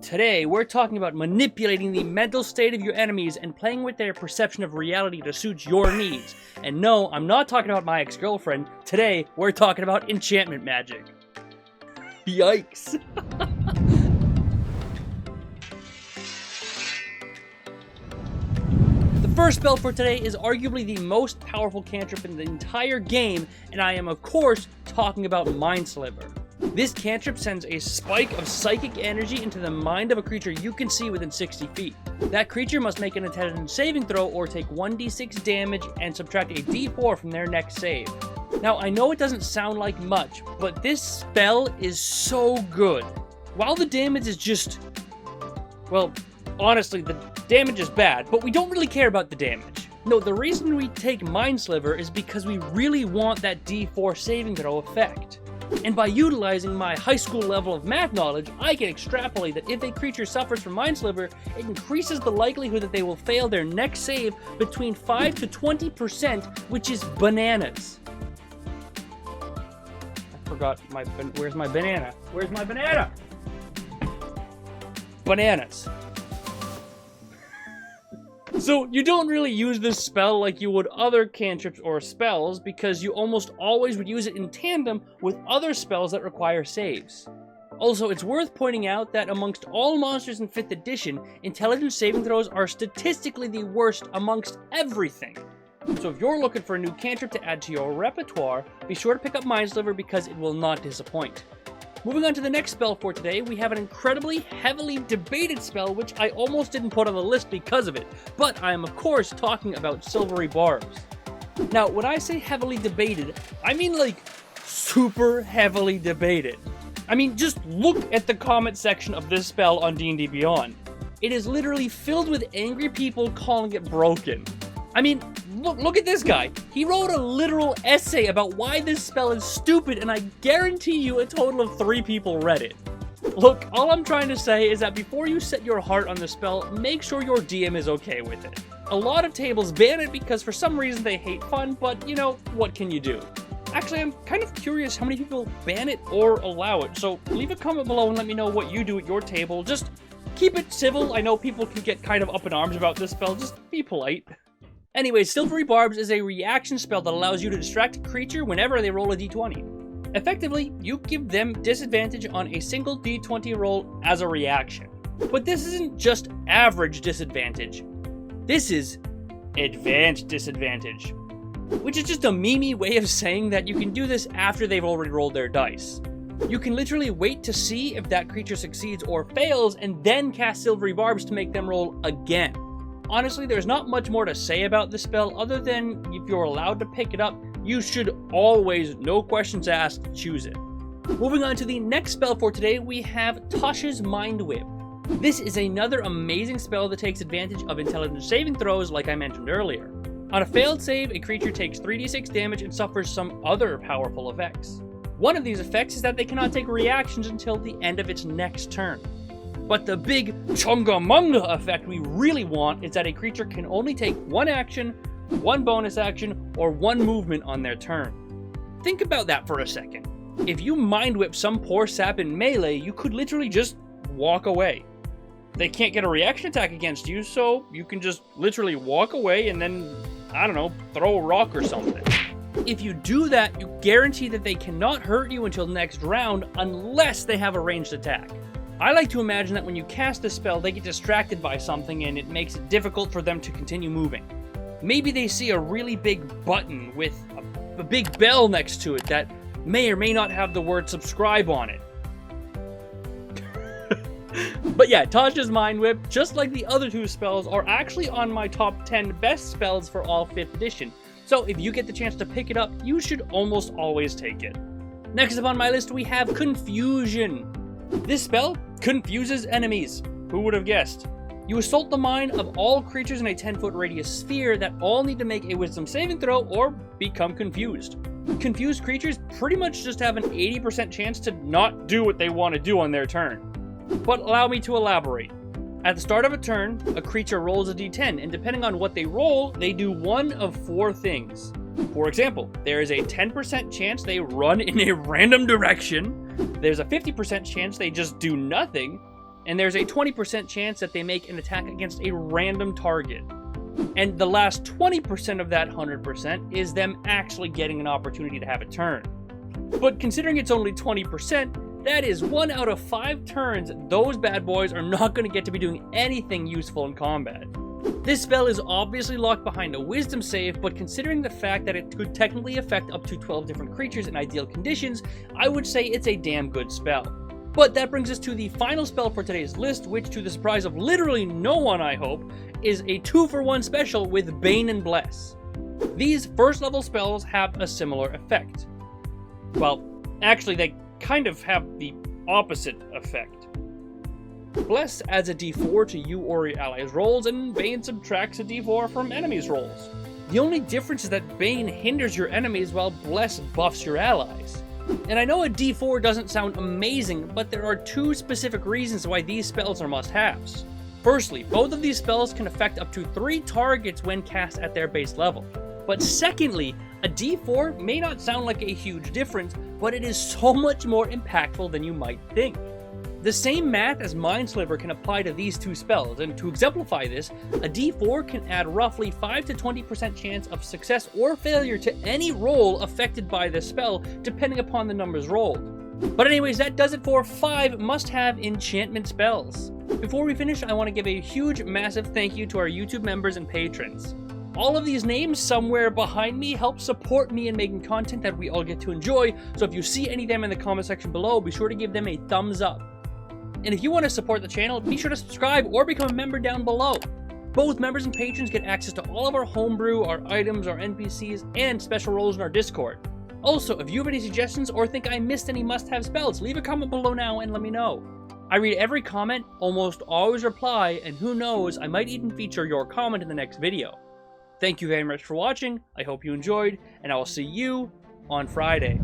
Today, we're talking about manipulating the mental state of your enemies and playing with their perception of reality to suit your needs. And no, I'm not talking about my ex-girlfriend. Today, we're talking about enchantment magic. Yikes. The first spell for today is arguably the most powerful cantrip in the entire game, and I am of course talking about Mind Sliver. This cantrip sends a spike of psychic energy into the mind of a creature you can see within 60 feet. That creature must make an intelligence saving throw or take 1d6 damage and subtract a d4 from their next save. Now, I know it doesn't sound like much, but this spell is so good. While the damage is just... well, honestly, the damage is bad, but we don't really care about the damage. No, the reason we take Mind Sliver is because we really want that d4 saving throw effect. And by utilizing my high school level of math knowledge, I can extrapolate that if a creature suffers from Mind Sliver, it increases the likelihood that they will fail their next save between 5 to 20%, which is bananas. I forgot my... where's my banana? Where's my banana? Bananas. So, you don't really use this spell like you would other cantrips or spells because you almost always would use it in tandem with other spells that require saves. Also, it's worth pointing out that amongst all monsters in 5th edition, intelligence saving throws are statistically the worst amongst everything. So if you're looking for a new cantrip to add to your repertoire, be sure to pick up Mind Sliver because it will not disappoint. Moving on to the next spell for today, we have an incredibly heavily debated spell which I almost didn't put on the list because of it, but I am of course talking about SILVERY BARBS. Now, when I say heavily debated, I mean like super heavily debated. I mean, just look at the comment section of this spell on D&D Beyond. It is literally filled with angry people calling it broken. I mean, look at this guy. He wrote a literal essay about why this spell is stupid, and I guarantee you a total of 3 people read it. Look, all I'm trying to say is that before you set your heart on the spell, make sure your DM is okay with it. A lot of tables ban it because for some reason they hate fun, but you know, what can you do? Actually, I'm kind of curious how many people ban it or allow it, so leave a comment below and let me know what you do at your table. Just keep it civil. I know people can get kind of up in arms about this spell, just be polite. Anyway, SILVERY BARBS is a reaction spell that allows you to distract a creature whenever they roll a d20. Effectively, you give them disadvantage on a single d20 roll as a reaction. But this isn't just average disadvantage. This is advanced disadvantage, which is just a meme-y way of saying that you can do this after they've already rolled their dice. You can literally wait to see if that creature succeeds or fails and then cast SILVERY BARBS to make them roll again. Honestly, there's not much more to say about this spell other than if you're allowed to pick it up, you should always, no questions asked, choose it. Moving on to the next spell for today, we have TASHA'S Mind Whip. This is another amazing spell that takes advantage of intelligence saving throws like I mentioned earlier. On a failed save, a creature takes 3d6 damage and suffers some other powerful effects. One of these effects is that they cannot take reactions until the end of its next turn. But the big chungamunga effect we really want is that a creature can only take 1 action, 1 bonus action, or 1 movement on their turn. Think about that for a second. If you mind whip some poor sap in melee, you could literally just walk away. They can't get a reaction attack against you, so you can just literally walk away and then, I don't know, throw a rock or something. If you do that, you guarantee that they cannot hurt you until next round unless they have a ranged attack. I like to imagine that when you cast a spell, they get distracted by something and it makes it difficult for them to continue moving. Maybe they see a really big button with a big bell next to it that may or may not have the word subscribe on it. But yeah, TASHA'S Mind Whip, just like the other 2 spells, are actually on my top 10 best spells for all 5th edition. So if you get the chance to pick it up, you should almost always take it. Next up on my list, we have Confusion. This spell confuses enemies. Who would have guessed? You assault the mind of all creatures in a 10-foot radius sphere that all need to make a wisdom saving throw or become confused. Confused creatures pretty much just have an 80% chance to not do what they want to do on their turn. But allow me to elaborate. At the start of a turn, a creature rolls a d10, and depending on what they roll, they do one of 4 things. For example, there is a 10% chance they run in a random direction, there's a 50% chance they just do nothing, and there's a 20% chance that they make an attack against a random target. And the last 20% of that 100% is them actually getting an opportunity to have a turn. But considering it's only 20%, that is 1 out of 5 turns those bad boys are not going to get to be doing anything useful in combat. This spell is obviously locked behind a wisdom save, but considering the fact that it could technically affect up to 12 different creatures in ideal conditions, I would say it's a damn good spell. But that brings us to the final spell for today's list, which, to the surprise of literally no one I hope, is a 2-for-1 special with Bane and Bless. These first level spells have a similar effect. Well, actually they kind of have the opposite effect. Bless adds a d4 to you or your allies' rolls, and Bane subtracts a d4 from enemies' rolls. The only difference is that Bane hinders your enemies while Bless buffs your allies. And I know a d4 doesn't sound amazing, but there are 2 specific reasons why these spells are must-haves. Firstly, both of these spells can affect up to 3 targets when cast at their base level. But secondly, a d4 may not sound like a huge difference, but it is so much more impactful than you might think. The same math as Mind Sliver can apply to these 2 spells, and to exemplify this, a d4 can add roughly 5 to 20% chance of success or failure to any roll affected by this spell, depending upon the numbers rolled. But anyways, that does it for 5 must-have enchantment spells. Before we finish, I want to give a huge, massive thank you to our YouTube members and patrons. All of these names somewhere behind me help support me in making content that we all get to enjoy, so if you see any of them in the comment section below, be sure to give them a thumbs up. And if you want to support the channel, be sure to subscribe or become a member down below. Both members and patrons get access to all of our homebrew, our items, our NPCs, and special roles in our Discord. Also, if you have any suggestions or think I missed any must-have spells, leave a comment below now and let me know. I read every comment, almost always reply, and who knows, I might even feature your comment in the next video. Thank you very much for watching, I hope you enjoyed, and I will see you on Friday.